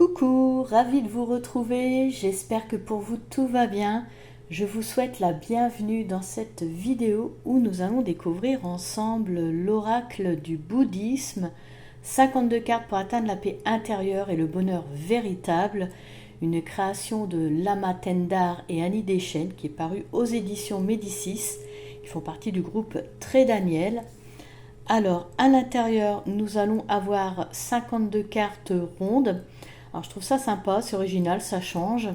Coucou, ravie de vous retrouver, j'espère que pour vous tout va bien. Je vous souhaite la bienvenue dans cette vidéo où nous allons découvrir ensemble l'oracle du bouddhisme, 52 cartes pour atteindre la paix intérieure et le bonheur véritable, une création de Lama Tendar et Annie Deschênes qui est parue aux éditions Médicis, qui font partie du groupe Très Daniel. Alors, à l'intérieur, nous allons avoir 52 cartes rondes. Alors, je trouve ça sympa, c'est original, ça change.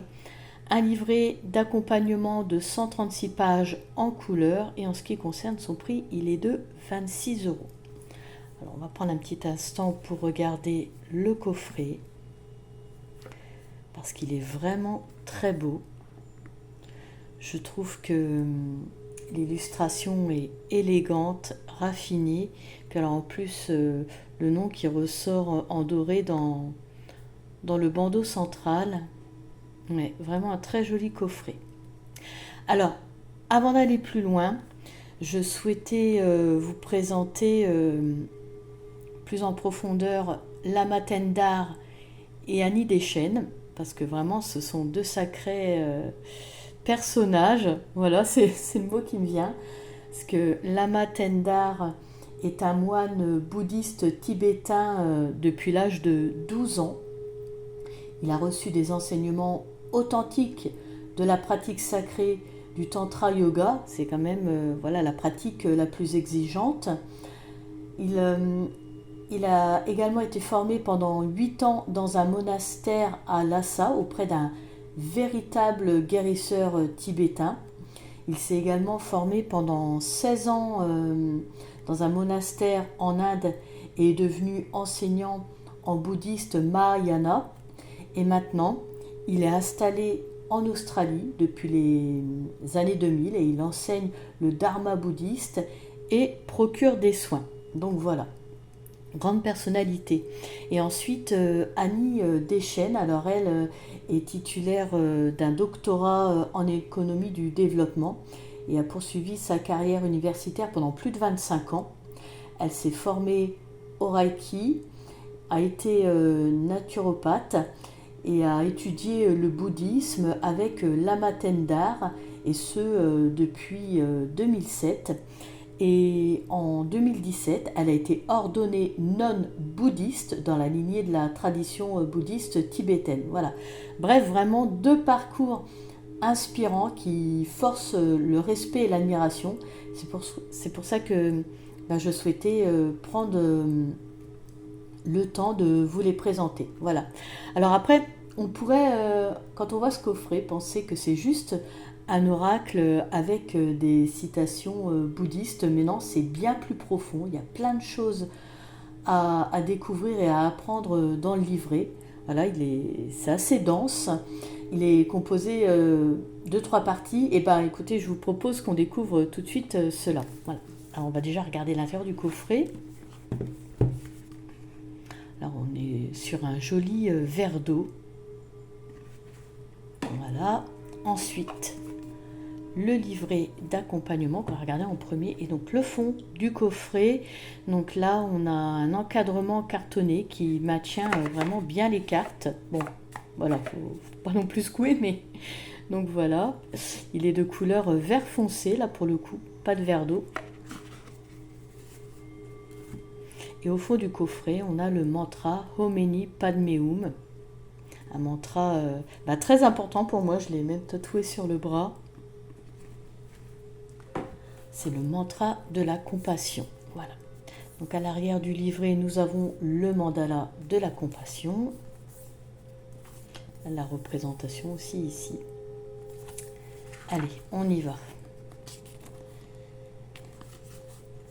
Un livret d'accompagnement de 136 pages en couleur. Et en ce qui concerne son prix, il est de 26 euros. Alors, on va prendre un petit instant pour regarder le coffret. Parce qu'il est vraiment très beau. Je trouve que l'illustration est élégante, raffinée. Puis alors en plus, le nom qui ressort en doré dans le bandeau central. Ouais, vraiment un très joli coffret. Alors, avant d'aller plus loin, je souhaitais vous présenter plus en profondeur Lama Tendar et Annie Deschênes, parce que vraiment ce sont deux sacrés personnages. Voilà, c'est le mot qui me vient. Parce que Lama Tendar est un moine bouddhiste tibétain depuis l'âge de 12 ans. Il a reçu des enseignements authentiques de la pratique sacrée du Tantra Yoga. C'est quand même voilà, la pratique la plus exigeante. Il a également été formé pendant 8 ans dans un monastère à Lhasa auprès d'un véritable guérisseur tibétain. Il s'est également formé pendant 16 ans dans un monastère en Inde et est devenu enseignant en bouddhiste Mahayana. Et maintenant, il est installé en Australie depuis les années 2000 et il enseigne le dharma bouddhiste et procure des soins. Donc voilà, grande personnalité. Et ensuite, Annie Deschênes, alors elle est titulaire d'un doctorat en économie du développement et a poursuivi sa carrière universitaire pendant plus de 25 ans. Elle s'est formée au Reiki, a été naturopathe et a étudié le bouddhisme avec Lama Tendar, et ce depuis 2007. Et en 2017, elle a été ordonnée nonne bouddhiste dans la lignée de la tradition bouddhiste tibétaine. Voilà. Bref, vraiment deux parcours inspirants qui forcent le respect et l'admiration. C'est pour ça que je souhaitais prendre le temps de vous les présenter. Voilà. Alors après, on pourrait, quand on voit ce coffret, penser que c'est juste un oracle avec des citations bouddhistes, mais non, c'est bien plus profond. Il y a plein de choses à découvrir et à apprendre dans le livret. Voilà, c'est assez dense. Il est composé de 3 parties. Et ben, écoutez, je vous propose qu'on découvre tout de suite cela. Voilà. Alors, on va déjà regarder l'intérieur du coffret. Alors, on est sur un joli verre d'eau. Voilà. Ensuite, le livret d'accompagnement qu'on va regarder en premier, et donc le fond du coffret. Donc là, on a un encadrement cartonné qui maintient vraiment bien les cartes. Bon, voilà, faut pas non plus secouer, mais donc voilà. Il est de couleur vert foncé, là pour le coup, pas de verre d'eau. Et au fond du coffret, on a le mantra Homeni Padme Hum. Un mantra très important pour moi, je l'ai même tatoué sur le bras. C'est le mantra de la compassion. Voilà. Donc à l'arrière du livret, nous avons le mandala de la compassion. La représentation aussi ici. Allez, on y va.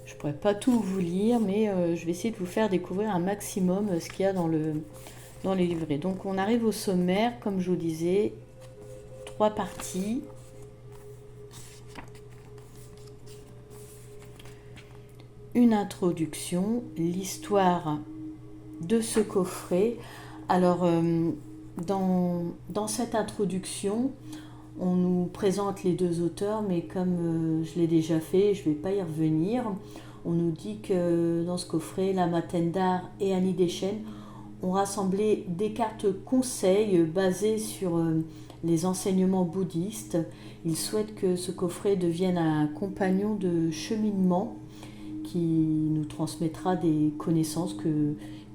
Je ne pourrais pas tout vous lire, mais je vais essayer de vous faire découvrir un maximum ce qu'il y a dans les livrets. Donc on arrive au sommaire, comme je vous disais, 3 parties. Une introduction, l'histoire de ce coffret. Alors, dans cette introduction, on nous présente les 2 auteurs, mais comme je l'ai déjà fait, je ne vais pas y revenir. On nous dit que dans ce coffret, Lama Tendar et Annie Deschênes ont rassemblé des cartes conseils basées sur les enseignements bouddhistes. Ils souhaitent que ce coffret devienne un compagnon de cheminement qui nous transmettra des connaissances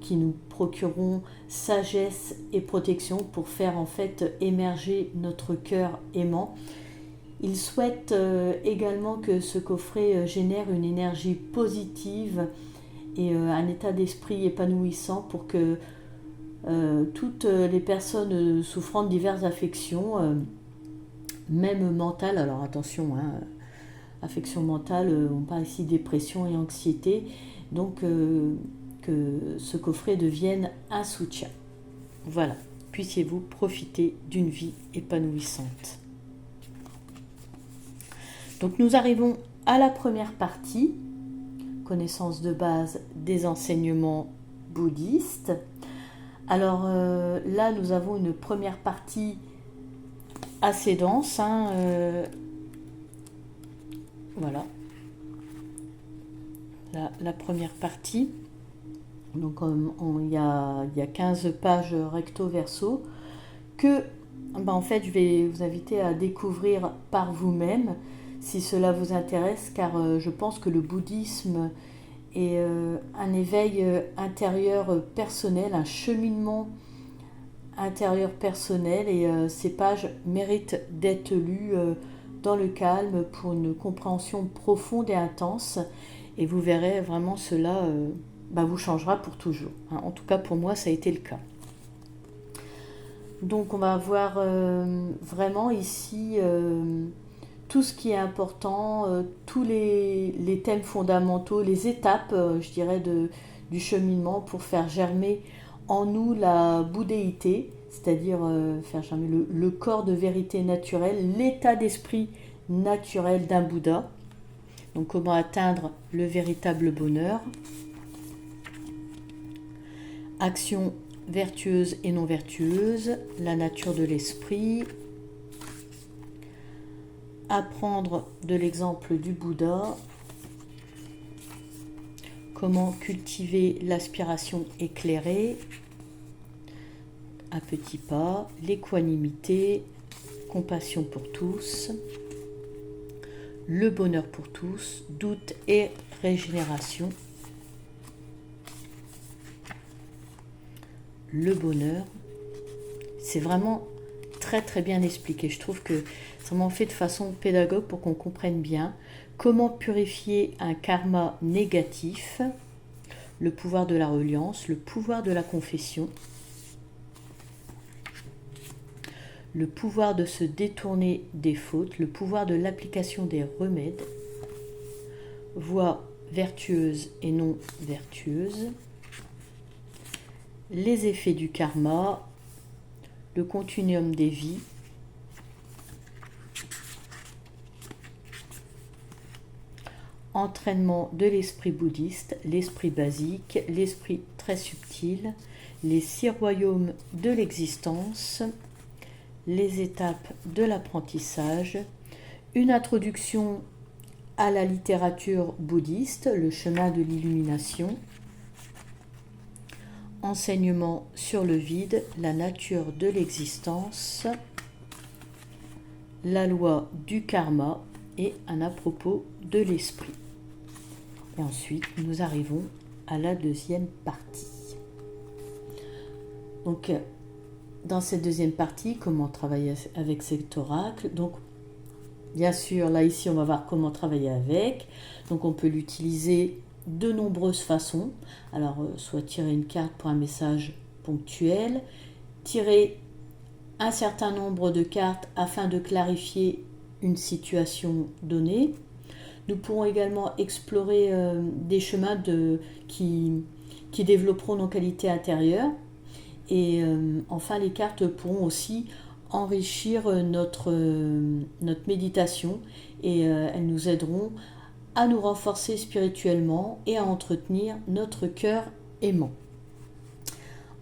qui nous procureront sagesse et protection pour faire en fait émerger notre cœur aimant. Ils souhaitent également que ce coffret génère une énergie positive et un état d'esprit épanouissant pour que toutes les personnes souffrant de diverses affections, même mentales, alors attention, hein, affection mentale, on parle ici dépression et anxiété, donc que ce coffret devienne un soutien. Voilà, puissiez-vous profiter d'une vie épanouissante. Donc nous arrivons à la première partie, connaissance de base des enseignements bouddhistes. Alors là, nous avons une première partie assez dense, hein, voilà, la première partie. Donc il y a 15 pages recto verso que en fait je vais vous inviter à découvrir par vous-même si cela vous intéresse, car je pense que le bouddhisme est un éveil intérieur personnel, un cheminement intérieur personnel, et ces pages méritent d'être lues dans le calme pour une compréhension profonde et intense, et vous verrez vraiment cela vous changera pour toujours. En tout cas pour moi ça a été le cas. Donc on va voir vraiment ici tout ce qui est important, tous les thèmes fondamentaux, les étapes, je dirais, du cheminement pour faire germer en nous la bouddhéité, c'est-à-dire faire germer le corps de vérité naturelle, l'état d'esprit naturel d'un Bouddha. Donc comment atteindre le véritable bonheur. Action vertueuse et non vertueuse, la nature de l'esprit. Apprendre de l'exemple du Bouddha. Comment cultiver l'aspiration éclairée à petits pas, l'équanimité, compassion pour tous, le bonheur pour tous, doute et régénération. Le bonheur, c'est vraiment très très bien expliqué. Je trouve que ça m'en fait de façon pédagogue pour qu'on comprenne bien comment purifier un karma négatif, le pouvoir de la reliance, le pouvoir de la confession, le pouvoir de se détourner des fautes, le pouvoir de l'application des remèdes, voies vertueuses et non vertueuses, les effets du karma, le continuum des vies, entraînement de l'esprit bouddhiste, l'esprit basique, l'esprit très subtil, les 6 royaumes de l'existence, les étapes de l'apprentissage, une introduction à la littérature bouddhiste, le chemin de l'illumination, enseignement sur le vide, la nature de l'existence, la loi du karma et un à propos de l'esprit. Et ensuite, nous arrivons à la deuxième partie. Donc, dans cette deuxième partie, comment travailler avec cet oracle. Donc, bien sûr, là, ici, on va voir comment travailler avec. Donc, on peut l'utiliser de nombreuses façons. Alors, soit tirer une carte pour un message ponctuel, tirer un certain nombre de cartes afin de clarifier une situation donnée. Nous pourrons également explorer des chemins qui développeront nos qualités intérieures. Et enfin, les cartes pourront aussi enrichir notre méditation, et elles nous aideront à nous renforcer spirituellement et à entretenir notre cœur aimant.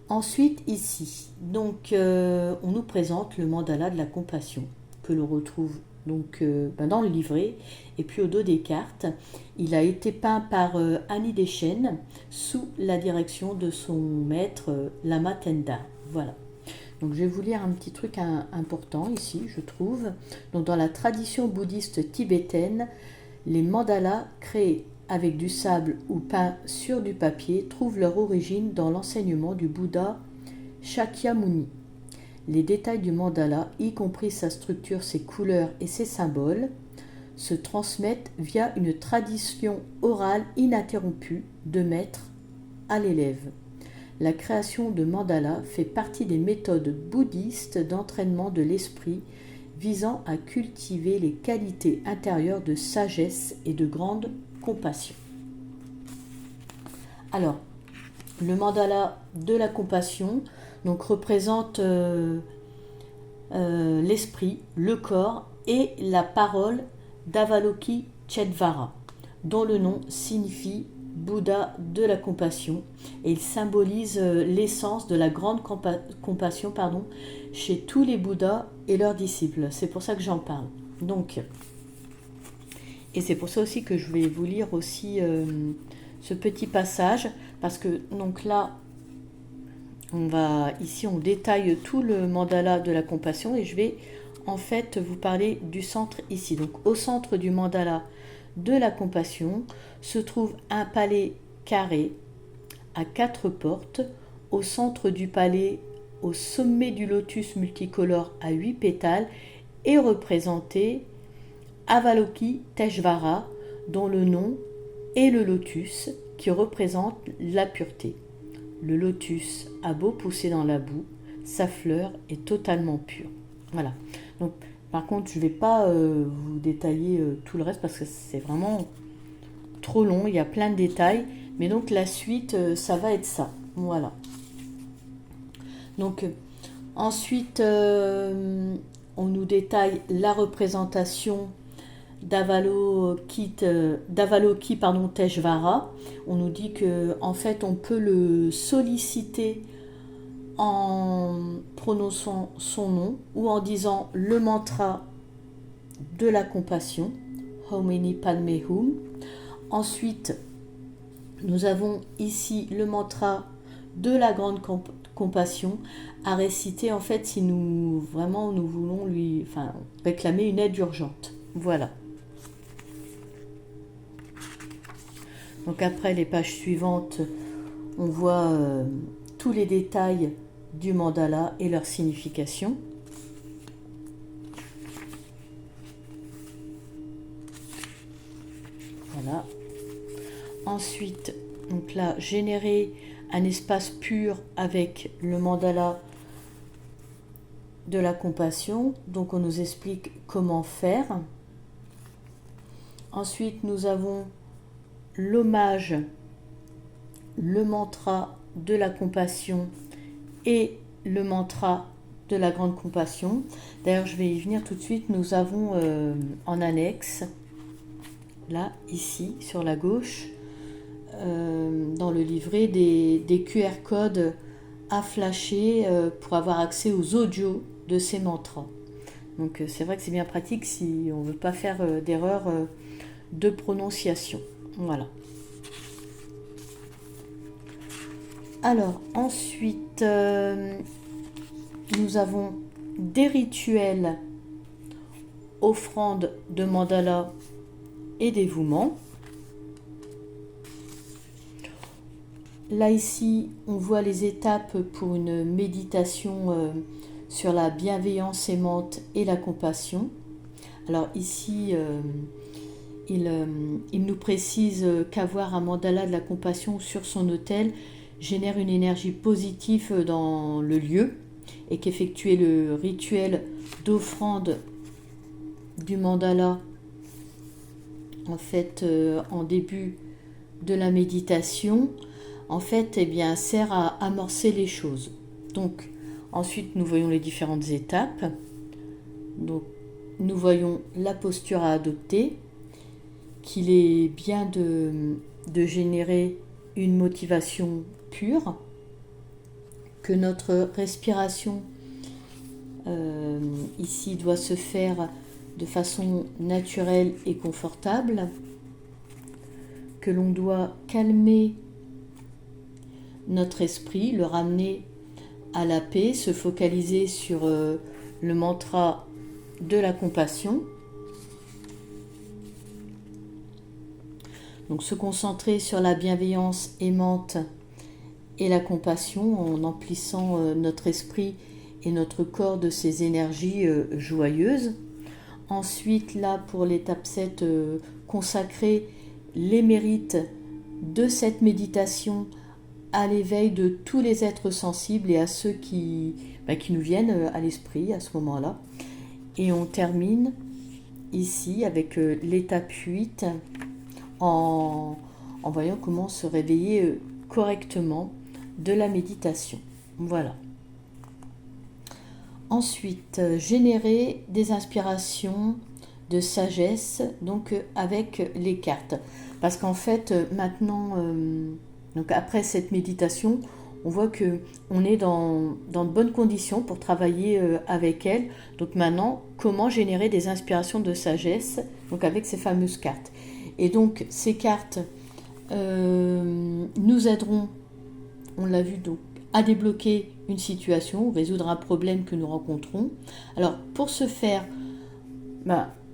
Ensuite, ici, donc, on nous présente le mandala de la compassion, que l'on retrouve donc dans le livret. Et puis au dos des cartes, il a été peint par Annie Deschênes sous la direction de son maître Lama Tenda. Voilà. Donc je vais vous lire un petit truc important ici, je trouve. Donc dans la tradition bouddhiste tibétaine, les mandalas créés avec du sable ou peints sur du papier trouvent leur origine dans l'enseignement du Bouddha Shakyamuni. Les détails du mandala, y compris sa structure, ses couleurs et ses symboles, se transmettent via une tradition orale ininterrompue de maître à l'élève. La création de mandala fait partie des méthodes bouddhistes d'entraînement de l'esprit visant à cultiver les qualités intérieures de sagesse et de grande compassion. Alors, le mandala de la compassion donc, représente l'esprit, le corps et la parole d'Avalokiteshvara, dont le nom signifie Bouddha de la compassion, et il symbolise l'essence de la grande compassion chez tous les Bouddhas et leurs disciples. C'est pour ça que j'en parle. Donc, et c'est pour ça aussi que je vais vous lire aussi ce petit passage, parce que donc là, on détaille tout le mandala de la compassion, et je vais en fait vous parler du centre ici. Donc au centre du mandala de la compassion se trouve un palais carré à 4 portes. Au centre du palais, au sommet du lotus multicolore à 8 pétales, est représenté Avalokiteshvara, dont le nom est le lotus qui représente la pureté. Le lotus a beau pousser dans la boue, sa fleur est totalement pure. Voilà. Donc, par contre, je ne vais pas vous détailler tout le reste parce que c'est vraiment trop long. Il y a plein de détails. Mais donc, la suite, ça va être ça. Voilà. Donc, ensuite, on nous détaille la représentation Teshvara. On nous dit que en fait on peut le solliciter en prononçant son nom ou en disant le mantra de la compassion, Homini Padme Hum. Ensuite, nous avons ici le mantra de la grande compassion à réciter en fait si nous voulons lui réclamer une aide urgente. Voilà. Donc après les pages suivantes, on voit tous les détails du mandala et leur signification. Voilà. Ensuite, donc là, générer un espace pur avec le mandala de la compassion. Donc on nous explique comment faire. Ensuite, nous avons l'hommage, le mantra de la compassion et le mantra de la grande compassion. D'ailleurs, je vais y venir tout de suite. Nous avons en annexe, là, ici, sur la gauche, dans le livret, des QR codes à flasher pour avoir accès aux audios de ces mantras. Donc, c'est vrai que c'est bien pratique si on ne veut pas faire d'erreur de prononciation. Voilà. Alors, ensuite, nous avons des rituels, offrandes de mandala et dévouement. Là, ici, on voit les étapes pour une méditation sur la bienveillance aimante et la compassion. Alors ici, il nous précise qu'avoir un mandala de la compassion sur son autel génère une énergie positive dans le lieu et qu'effectuer le rituel d'offrande du mandala en fait en début de la méditation en fait sert à amorcer les choses. Donc ensuite nous voyons les différentes étapes. Donc nous voyons la posture à adopter, qu'il est bien de générer une motivation pure, que notre respiration ici doit se faire de façon naturelle et confortable, que l'on doit calmer notre esprit, le ramener à la paix, se focaliser sur le mantra de la compassion. Donc se concentrer sur la bienveillance aimante et la compassion en emplissant notre esprit et notre corps de ces énergies joyeuses. Ensuite, là, pour l'étape 7, consacrer les mérites de cette méditation à l'éveil de tous les êtres sensibles et à ceux qui nous viennent à l'esprit à ce moment-là. Et on termine ici avec l'étape 8 en voyant comment se réveiller correctement de la méditation. Voilà. Ensuite, générer des inspirations de sagesse, donc avec les cartes. Parce qu'en fait, maintenant, donc après cette méditation, on voit que on est dans de bonnes conditions pour travailler avec elles. Donc maintenant, comment générer des inspirations de sagesse, donc avec ces fameuses cartes. Et donc, ces cartes nous aideront, on l'a vu, donc, à débloquer une situation, résoudre un problème que nous rencontrons. Alors, pour ce faire,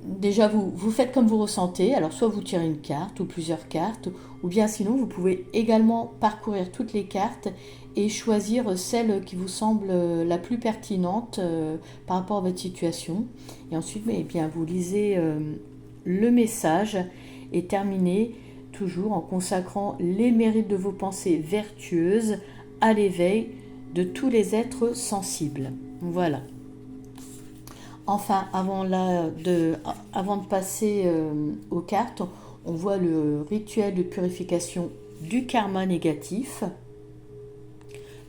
déjà, vous faites comme vous ressentez. Alors, soit vous tirez une carte ou plusieurs cartes, ou bien sinon, vous pouvez également parcourir toutes les cartes et choisir celle qui vous semble la plus pertinente par rapport à votre situation. Et ensuite, vous lisez le message et terminez toujours en consacrant les mérites de vos pensées vertueuses à l'éveil de tous les êtres sensibles. Voilà. Enfin, avant de passer aux cartes, on voit le rituel de purification du karma négatif.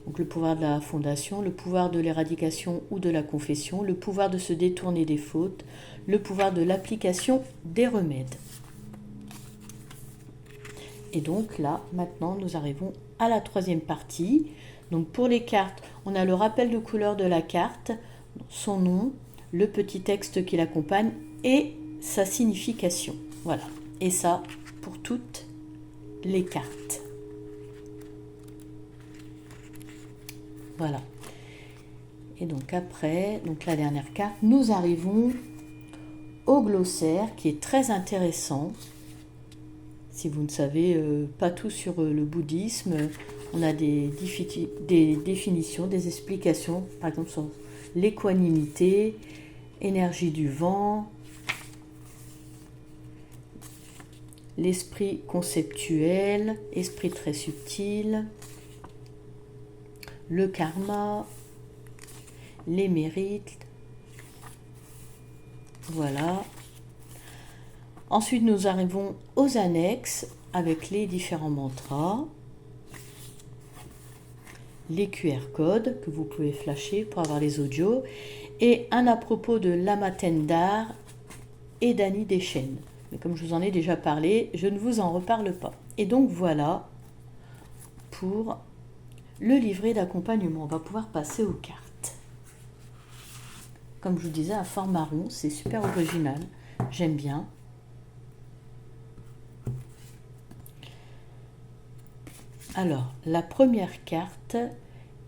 Donc le pouvoir de la fondation, le pouvoir de l'éradication ou de la confession, le pouvoir de se détourner des fautes, le pouvoir de l'application des remèdes. Et donc là, maintenant, nous arrivons à la troisième partie. Donc pour les cartes, on a le rappel de couleur de la carte, son nom, le petit texte qui l'accompagne et sa signification. Voilà. Et ça, pour toutes les cartes. Voilà. Et donc après, donc la dernière carte, nous arrivons au glossaire qui est très intéressant. Si vous ne savez pas tout sur le bouddhisme, on a des définitions, des explications, par exemple sur l'équanimité, énergie du vent, l'esprit conceptuel, esprit très subtil, le karma, les mérites. Voilà. Ensuite, nous arrivons aux annexes avec les différents mantras, les QR codes que vous pouvez flasher pour avoir les audios et un à propos de Lama Tendar et d'Annie Deschênes. Mais comme je vous en ai déjà parlé, je ne vous en reparle pas. Et donc voilà pour le livret d'accompagnement. On va pouvoir passer aux cartes. Comme je vous disais, un format rond, c'est super original. J'aime bien. Alors, la première carte,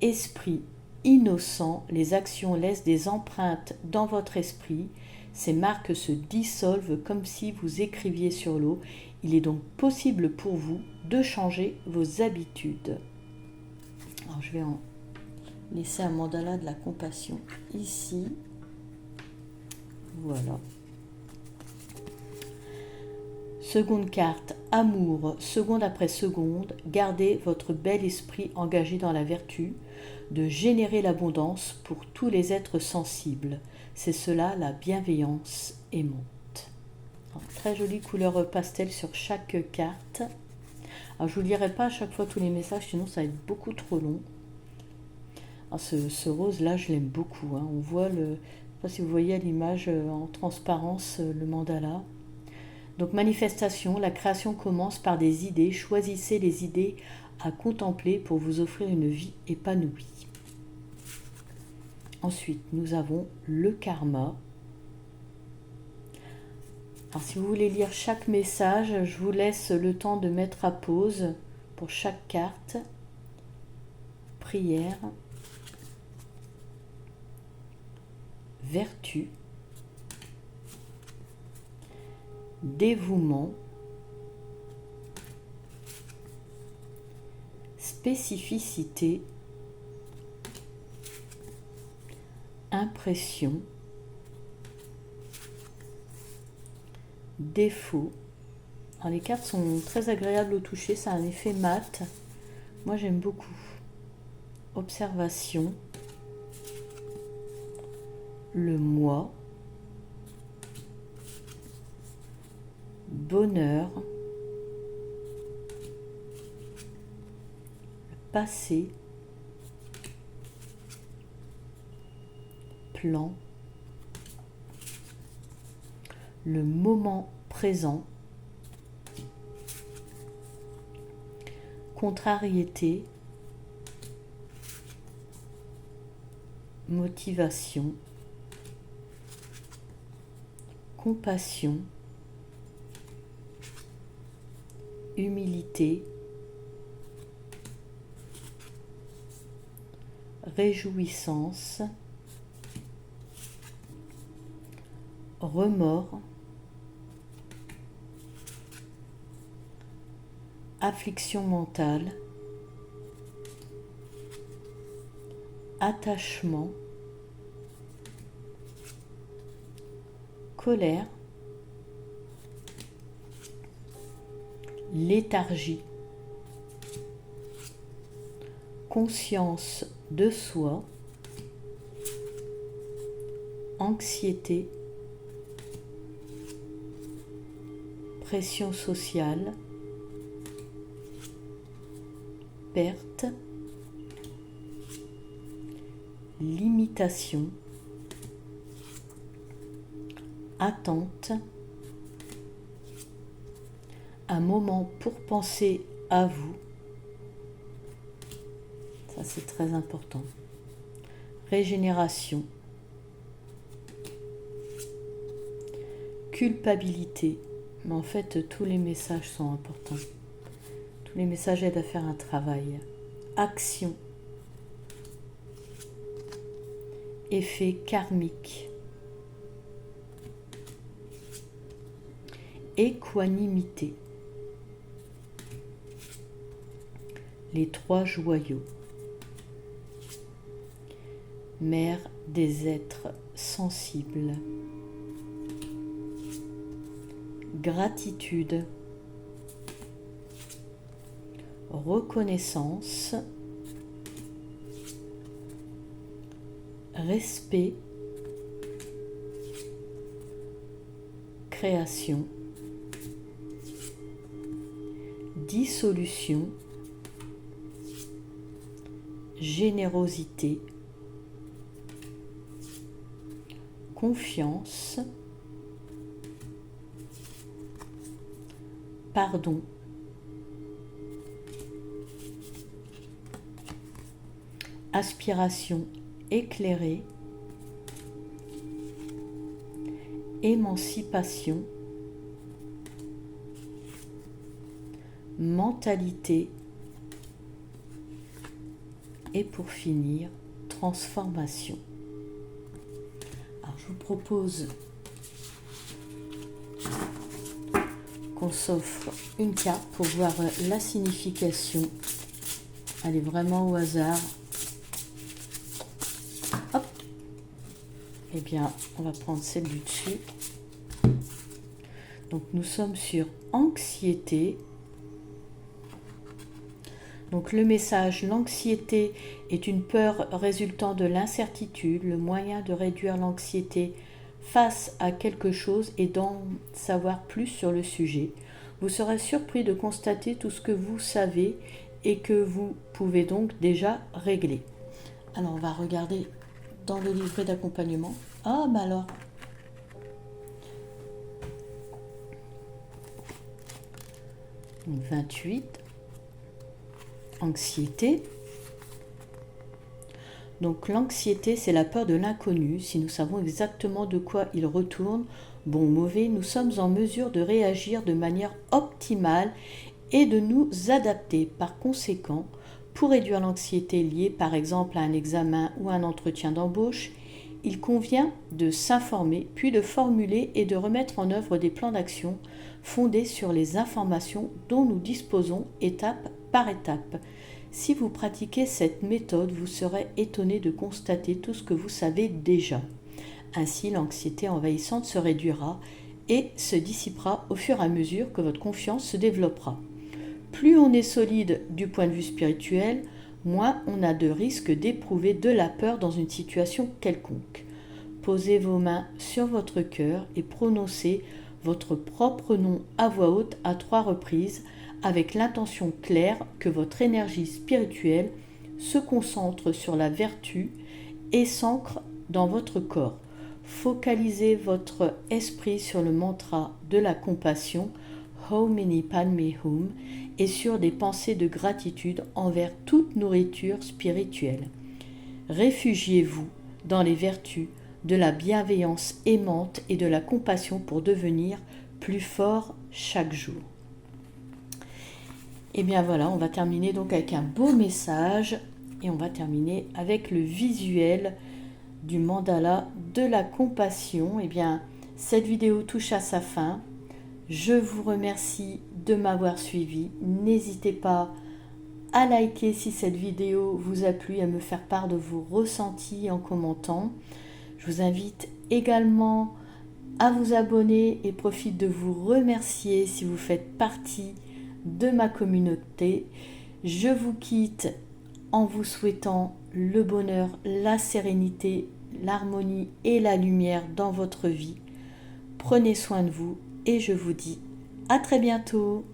esprit innocent, les actions laissent des empreintes dans votre esprit, ces marques se dissolvent comme si vous écriviez sur l'eau. Il est donc possible pour vous de changer vos habitudes. Alors, je vais en laisser un mandala de la compassion ici. Voilà. Seconde carte, amour, seconde après seconde, gardez votre bel esprit engagé dans la vertu de générer l'abondance pour tous les êtres sensibles. C'est cela la bienveillance aimante. Alors, très jolie couleur pastel sur chaque carte. Alors, je ne vous lirai pas à chaque fois tous les messages, sinon ça va être beaucoup trop long. Alors, ce rose là, je l'aime beaucoup. Hein. On voit je ne sais pas si vous voyez à l'image en transparence le mandala. Donc manifestation, la création commence par des idées. Choisissez les idées à contempler pour vous offrir une vie épanouie. Ensuite, nous avons le karma. Alors si vous voulez lire chaque message, je vous laisse le temps de mettre à pause pour chaque carte. Prière, vertu, dévouement, spécificité, impression, défaut. Alors, les cartes sont très agréables au toucher, ça a un effet mat. Moi j'aime beaucoup. Observation, le moi, bonheur, le passé, plan, le moment présent, contrariété, motivation, compassion, humilité, réjouissance, remords, affliction mentale, attachement, colère, léthargie, conscience de soi, anxiété, pression sociale, perte, limitation, attente, un moment pour penser à vous, ça c'est très important, régénération, culpabilité, mais en fait tous les messages sont importants, tous les messages aident à faire un travail, action, effet karmique, équanimité, les trois joyaux, mère des êtres sensibles, gratitude, reconnaissance, respect, création, dissolution, générosité, confiance, pardon, aspiration éclairée, émancipation, mentalité et pour finir, transformation. Alors je vous propose qu'on s'offre une carte pour voir la signification. Elle est vraiment au hasard. Hop. Eh bien, on va prendre celle du dessus. Donc nous sommes sur anxiété. Donc le message, l'anxiété est une peur résultant de l'incertitude. Le moyen de réduire l'anxiété face à quelque chose est d'en savoir plus sur le sujet. Vous serez surpris de constater tout ce que vous savez et que vous pouvez donc déjà régler. Alors on va regarder dans le livret d'accompagnement. Ah bah alors, donc 28. Anxiété. Donc l'anxiété, c'est la peur de l'inconnu. Si nous savons exactement de quoi il retourne, bon ou mauvais, nous sommes en mesure de réagir de manière optimale et de nous adapter. Par conséquent, pour réduire l'anxiété liée par exemple à un examen ou un entretien d'embauche, il convient de s'informer, puis de formuler et de remettre en œuvre des plans d'action fondés sur les informations dont nous disposons étape par étape. Si vous pratiquez cette méthode, vous serez étonné de constater tout ce que vous savez déjà. Ainsi, l'anxiété envahissante se réduira et se dissipera au fur et à mesure que votre confiance se développera. Plus on est solide du point de vue spirituel, moins on a de risque d'éprouver de la peur dans une situation quelconque. Posez vos mains sur votre cœur et prononcez votre propre nom à voix haute à 3 reprises avec l'intention claire que votre énergie spirituelle se concentre sur la vertu et s'ancre dans votre corps. Focalisez votre esprit sur le mantra de la compassion Om Mani Padme Hum et sur des pensées de gratitude envers toute nourriture spirituelle. Réfugiez-vous dans les vertus de la bienveillance aimante et de la compassion pour devenir plus fort chaque jour. Et bien voilà, on va terminer donc avec un beau message et on va terminer avec le visuel du mandala de la compassion. Et bien, cette vidéo touche à sa fin. Je vous remercie de m'avoir suivi. N'hésitez pas à liker si cette vidéo vous a plu, à me faire part de vos ressentis en commentant. Je vous invite également à vous abonner et profite de vous remercier si vous faites partie de ma communauté. Je vous quitte en vous souhaitant le bonheur, la sérénité, l'harmonie et la lumière dans votre vie. Prenez soin de vous et je vous dis à très bientôt.